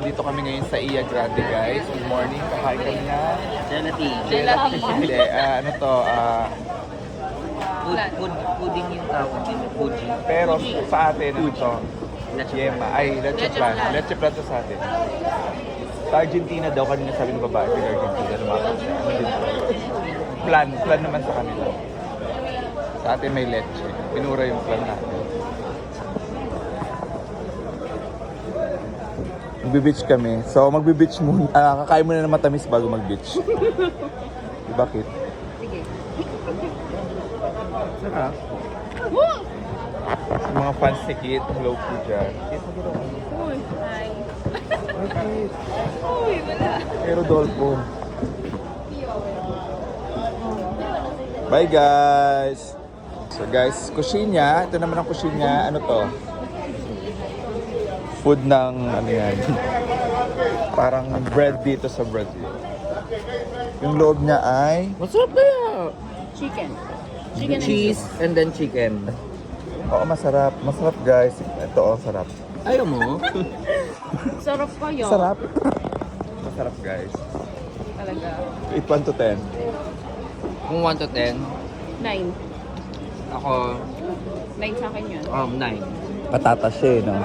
Nandito kami ngayon sa Iya Grande, guys. Good morning. Kakain kami na Gelatin. Hindi, ano to, Pudding yung tawag din. Pudding. pero sa atin, ano to? Leche Yema. Ay, leche plan. Leche plan to sa atin. Sa Argentina daw, kanina sabi ng babae, sa Argentina, lumakad siya. Ano din to? Plan naman sa kanila. Sa atin may leche. Pinura yung plan natin. Magbe-beach kami. So, magbe-beach muna. Kakain muna ng matamis bago mag-beach. Bakit? Sige. Sarap. Sa mga fans ni Kit, hello po dyan. Kit, Uy, hi. Kit. Uy, wala. Pero dolphin. Bye guys! So guys, kusina. Ito naman ang kusina. Ano to? Food ng ano yan. Parang bread dito sa Brazil. Yung loob niya ay Masarap ba yan? Chicken. Chicken and Cheese and then chicken. oo, masarap. Masarap guys. Ito oh, sarap. Ayaw mo? Sarap kayo. Sarap. Masarap guys. Talaga. Eat 1 to 10. Kung 1 to 10, 9. ako 9 sa akin yun. 9. Patatas siya eh, no?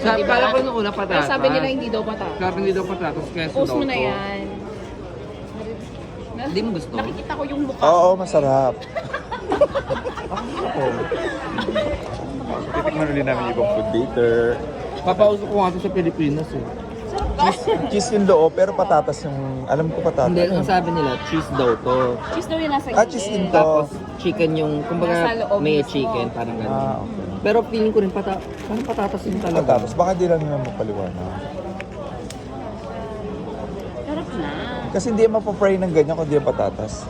Sabi, Diba? kala ko nung una Pero patatas. sabi nila hindi daw pata. Sabi hindi daw patatas, kaya Post daw mo na to. yan. Hindi mo gusto? Nakikita ko yung mukha. Oo, masarap. Titikman ulit namin yung ibang food later. Papauso ko nga ito sa Pilipinas eh. Cheese yung loob, pero patatas yung... Alam ko patatas. Hindi, ang sabi nila, cheese daw to. Cheese daw yung nasa Cheese din to. Tapos chicken yung, Nasa kumbaga loob may mismo. chicken, parang gano'n. Okay. Pero feeling ko rin parang patatas yung talaga. Patatas, baka di lang naman mapaliwanag. Sarap na. Kasi hindi mapapray ng ganyan kung di yung patatas.